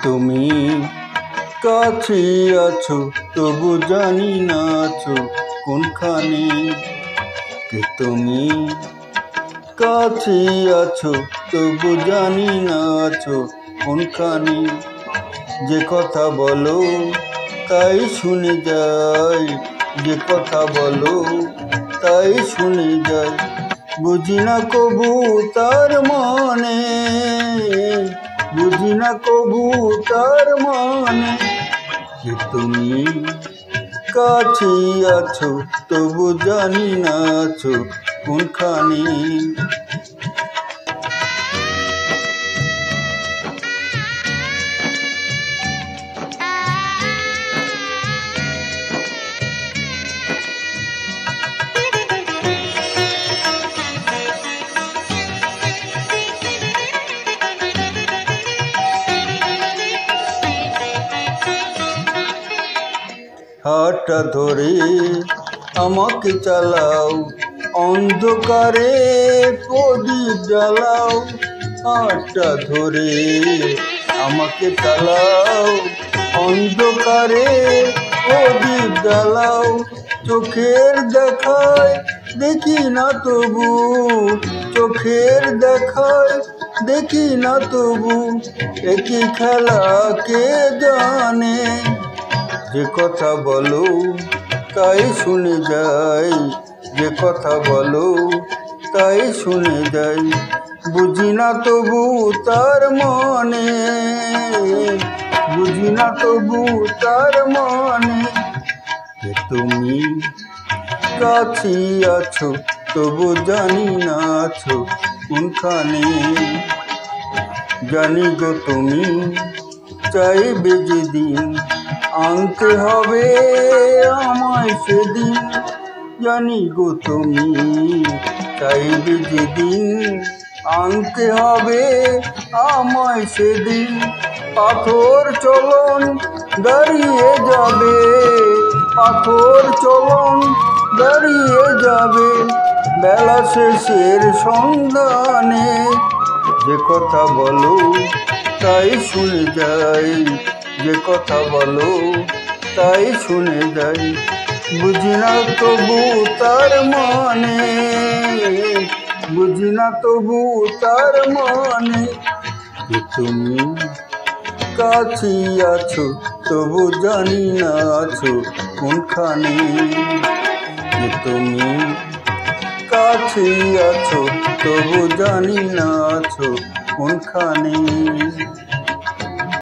তুমি কাছে আছো তবু জানি না আছো কোনখানে। কে তুমি কাছে আছো তবু জানি না আছো কোনখানে। যে কথা বলো তাই শুনে যাই, যে কথা বলো তাই শুনে যাই। বুঝি না কবু তার মানে, বুঝি না কবু তার মানে। যে তুমি কাছে আছো তবু জানি না আছো কোনখানে। হাতটা ধরে আমাকে চালাও, অন্ধকারে প্রদীপ জ্বালাও। হাতটা ধরে আমাকে চালাও, অন্ধকারে প্রদীপ জ্বালাও। চোখের দেখায় দেখি না তবু, চোখের দেখায় দেখি না তবু। একই খেলা কে জানে। যে কথা বলো তাই শুনে যাই, যে কথা বলো তাই শুনে যাই। বুঝি না তবু তার মানে, বুঝি না তবু তার মানে। যে তুমি কাছে আছো তবু জানি না আছো কোনখানে। জানি গো তুমি চাইবে যেদিন আনতে হবে আমায় সেদিন। জানি গো তুমি চাইবে যেদিন আনতে হবে আমায় সেদিন। পাথর চলন দাঁড়িয়ে যাবে, পাথর চলন দাঁড়িয়ে যাবে বেলা শেষের সন্ধানে। যে কথা বলো তাই শুনে যাই, যে কথা বলো তাই শুনে যাই। বুঝি না তবু তার মানে, বুঝি না তবু তার মানে। যে তুমি কাছে আছো তবু জানি না আছো কোনখানে। যে তুমি কাছে আছো তবু জানি না আছো কোনখানে।